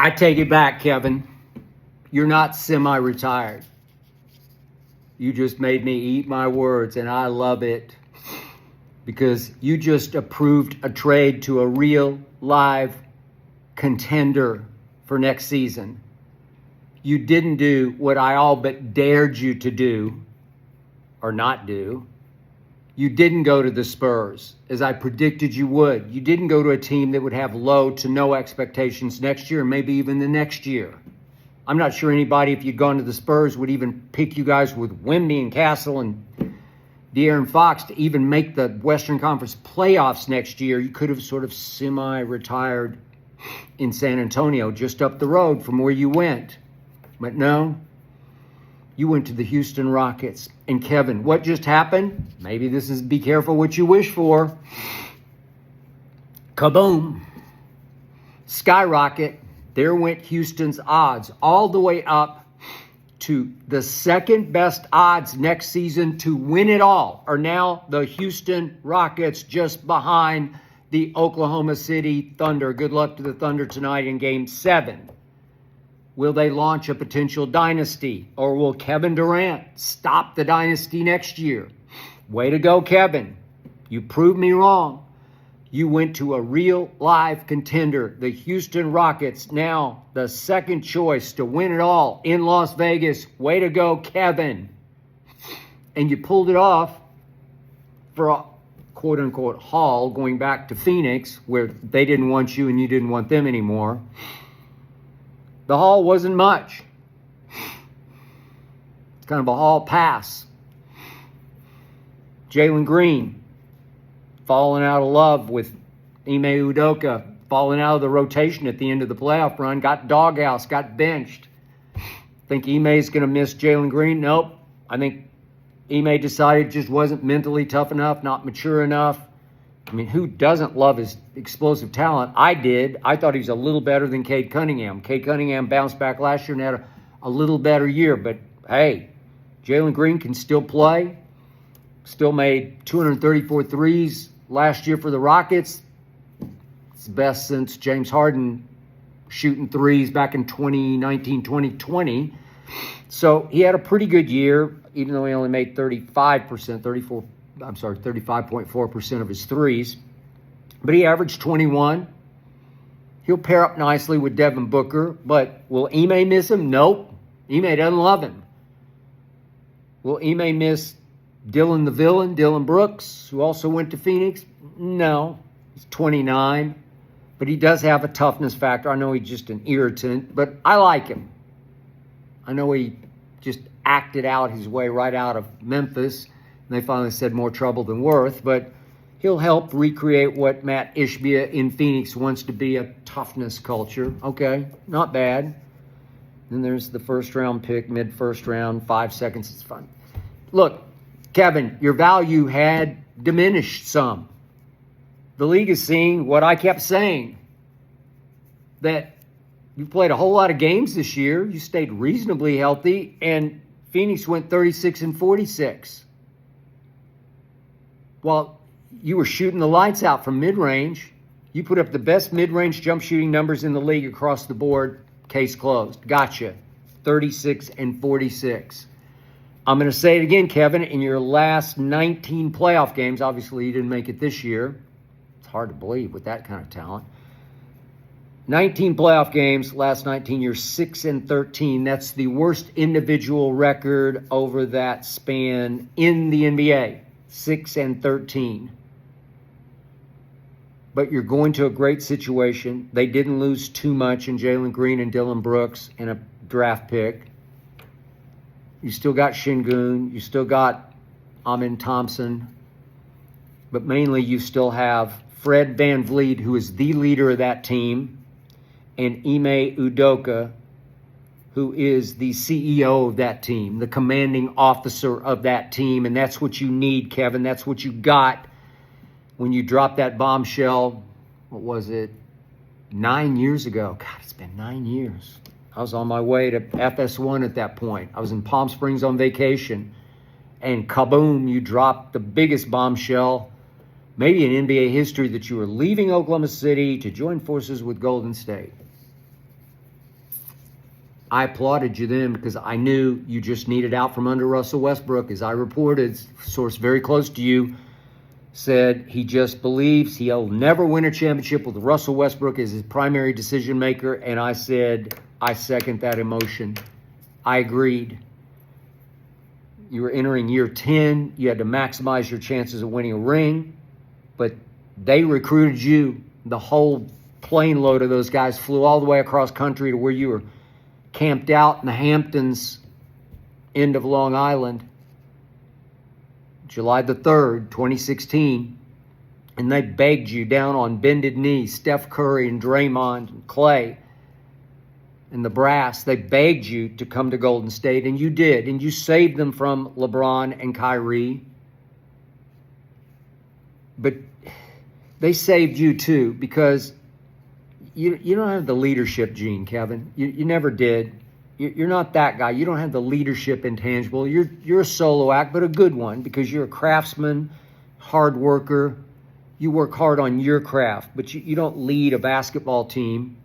I take it back, Kevin. You're not semi-retired. You just made me eat my words, and I love it because you just approved a trade to a real, live contender for next season. You didn't do what I all but dared you to do or not do. You didn't go to the Spurs, as I predicted you would. You didn't go to a team that would have low to no expectations next year, maybe even the next year. I'm not sure anybody, if you'd gone to the Spurs, would even pick you guys with Wemby and Castle and De'Aaron Fox to even make the Western Conference playoffs next year. You could have sort of semi-retired in San Antonio, just up the road from where you went. But no, you went to the Houston Rockets. And Kevin, what just happened? Maybe this is be careful what you wish for. Kaboom. Skyrocket. There went Houston's odds all the way up to the second best odds next season to win it all are now the Houston Rockets, just behind the Oklahoma City Thunder. Good luck to the Thunder tonight in Game 7. Will they launch a potential dynasty, or will Kevin Durant stop the dynasty next year? Way to go, Kevin. You proved me wrong. You went to a real live contender, the Houston Rockets, now the second choice to win it all in Las Vegas. Way to go, Kevin. And you pulled it off for a quote-unquote haul going back to Phoenix, where they didn't want you and you didn't want them anymore. The haul wasn't much. It's kind of a haul pass. Jalen Green falling out of love with Ime Udoka, falling out of the rotation at the end of the playoff run, got doghouse, got benched. Think Ime's going to miss Jalen Green? Nope. I think Ime decided just wasn't mentally tough enough, not mature enough. I mean, who doesn't love his explosive talent? I did. I thought he was a little better than Cade Cunningham. Cade Cunningham bounced back last year and had a little better year. But, hey, Jalen Green can still play. Still made 234 threes last year for the Rockets. It's the best since James Harden shooting threes back in 2019, 2020. So he had a pretty good year, even though he only made 35.4% of his threes. But he averaged 21. He'll pair up nicely with Devin Booker. But will Ime miss him? Nope. Ime doesn't love him. Will Ime miss Dylan the Villain, Dylan Brooks, who also went to Phoenix? No. He's 29. But he does have a toughness factor. I know he's just an irritant, but I like him. I know he just acted out his way right out of Memphis. And they finally said more trouble than worth. But he'll help recreate what Matt Ishbia in Phoenix wants to be, a toughness culture. Okay, not bad. Then there's the first-round pick, mid-first round, 5 seconds. It's fun. Look, Kevin, your value had diminished some. The league is seeing what I kept saying, that you played a whole lot of games this year. You stayed reasonably healthy, and Phoenix went 36-46. While you were shooting the lights out from mid-range, you put up the best mid-range jump shooting numbers in the league across the board. Case closed. Gotcha. 36-46. I'm going to say it again, Kevin. In your last 19 playoff games, obviously you didn't make it this year. It's hard to believe with that kind of talent. 19 playoff games, last 19, you're 6-13. That's the worst individual record over that span in the NBA. 6-13. But you're going to a great situation. They didn't lose too much in Jalen Green and Dylan Brooks and a draft pick. You still got Şengün. You still got Amin Thompson. But mainly you still have Fred VanVleet, who is the leader of that team, and Ime Udoka, who is the CEO of that team, the commanding officer of that team. And that's what you need, Kevin. That's what you got when you dropped that bombshell. What was it? 9 years ago. God, it's been 9 years. I was on my way to FS1 at that point. I was in Palm Springs on vacation. And kaboom, you dropped the biggest bombshell, maybe in NBA history, that you were leaving Oklahoma City to join forces with Golden State. I applauded you then because I knew you just needed out from under Russell Westbrook. As I reported, source very close to you said he just believes he'll never win a championship with Russell Westbrook as his primary decision maker. And I said, I second that emotion. I agreed. You were entering year 10. You had to maximize your chances of winning a ring. But they recruited you. The whole plane load of those guys flew all the way across country to where you were camped out in the Hamptons, end of Long Island, July the 3rd, 2016. And they begged you down on bended knee, Steph Curry and Draymond and Clay and the brass. They begged you to come to Golden State, and you did. And you saved them from LeBron and Kyrie. But they saved you too, because you don't have the leadership gene, Kevin. You never did. You're not that guy. You don't have the leadership intangible. You're a solo act, but a good one, because you're a craftsman, hard worker. You work hard on your craft, but you don't lead a basketball team.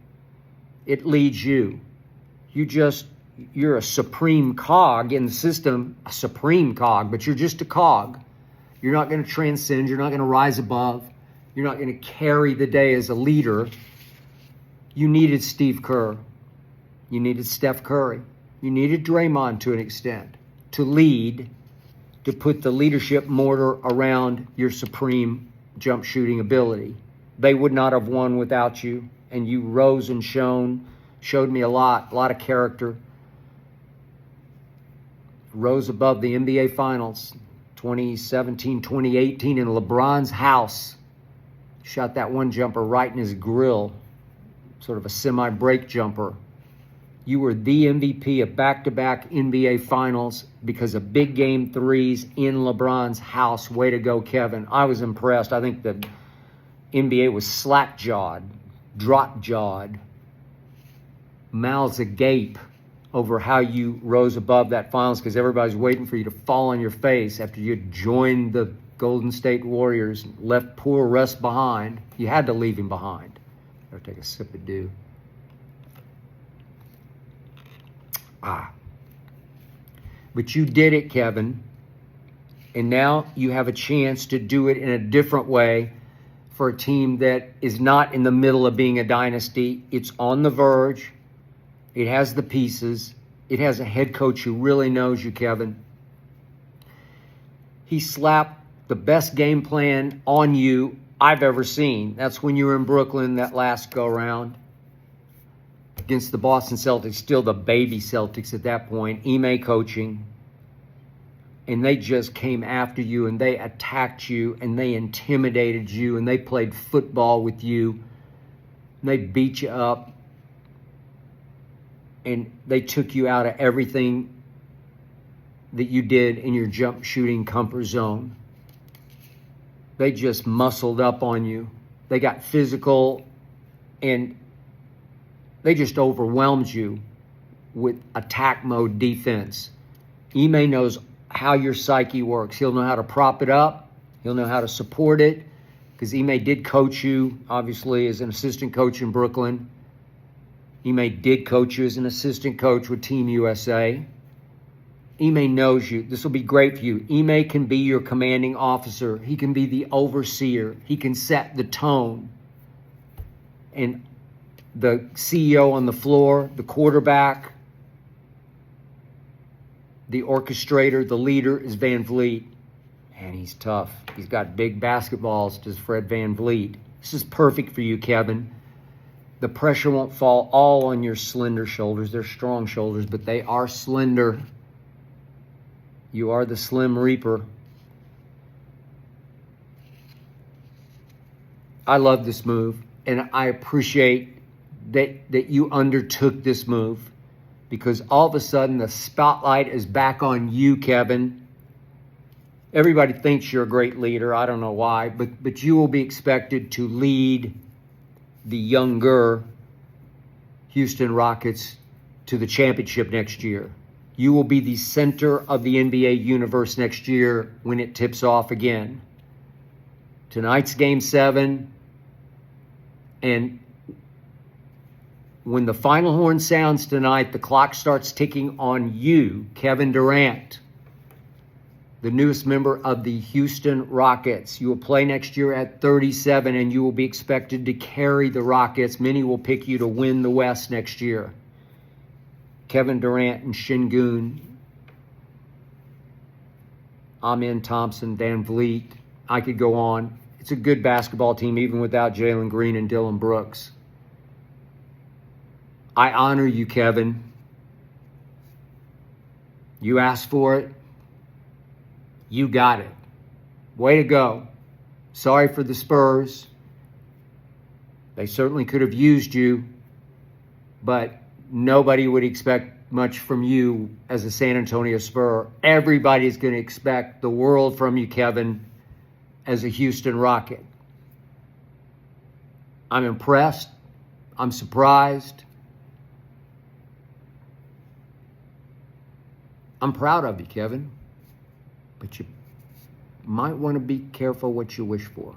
It leads you. You're a supreme cog in the system, a supreme cog, but you're just a cog. You're not going to transcend. You're not going to rise above. You're not going to carry the day as a leader. You needed Steve Kerr. You needed Steph Curry. You needed Draymond to an extent to lead, to put the leadership mortar around your supreme jump shooting ability. They would not have won without you, and you rose and showed me a lot of character. Rose above the NBA Finals 2017, 2018 in LeBron's house. Shot that one jumper right in his grill, sort of a semi-break jumper. You were the MVP of back-to-back NBA Finals because of big game threes in LeBron's house. Way to go, Kevin. I was impressed. I think the NBA was slack-jawed, drop-jawed, mouths agape over how you rose above that Finals, because everybody's waiting for you to fall on your face after you joined the Golden State Warriors, left poor Russ behind. You had to leave him behind. Better take a sip of dew. But you did it, Kevin. And now you have a chance to do it in a different way for a team that is not in the middle of being a dynasty. It's on the verge. It has the pieces. It has a head coach who really knows you, Kevin. He slapped the best game plan on you I've ever seen. That's when you were in Brooklyn that last go-round against the Boston Celtics, still the baby Celtics at that point, Ime coaching. And they just came after you, and they attacked you, and they intimidated you, and they played football with you. And they beat you up. And they took you out of everything that you did in your jump shooting comfort zone. They just muscled up on you. They got physical, and they just overwhelmed you with attack mode defense. Ime knows how your psyche works. He'll know how to prop it up. He'll know how to support it, because Ime did coach you, obviously, as an assistant coach in Brooklyn. Ime did coach you as an assistant coach with Team USA. Ime knows you. This will be great for you. Ime can be your commanding officer. He can be the overseer. He can set the tone. And the CEO on the floor, the quarterback, the orchestrator, the leader is Van Vliet. And he's tough. He's got big basketballs, does Fred Van Vliet. This is perfect for you, Kevin. The pressure won't fall all on your slender shoulders. They're strong shoulders, but they are slender. You are the Slim Reaper. I love this move, and I appreciate that you undertook this move, because all of a sudden the spotlight is back on you, Kevin. Everybody thinks you're a great leader. I don't know why, but you will be expected to lead the younger Houston Rockets to the championship next year. You will be the center of the NBA universe next year when it tips off again. Tonight's Game 7, and when the final horn sounds tonight, the clock starts ticking on you, Kevin Durant, the newest member of the Houston Rockets. You will play next year at 37, and you will be expected to carry the Rockets. Many will pick you to win the West next year. Kevin Durant and Şengün, Amen Thompson, Dan Vliet. I could go on. It's a good basketball team even without Jalen Green and Dylan Brooks. I honor you, Kevin. You asked for it. You got it. Way to go. Sorry for the Spurs. They certainly could have used you, but nobody would expect much from you as a San Antonio Spur. Everybody's going to expect the world from you, Kevin, as a Houston Rocket. I'm impressed. I'm surprised. I'm proud of you, Kevin. But you might want to be careful what you wish for.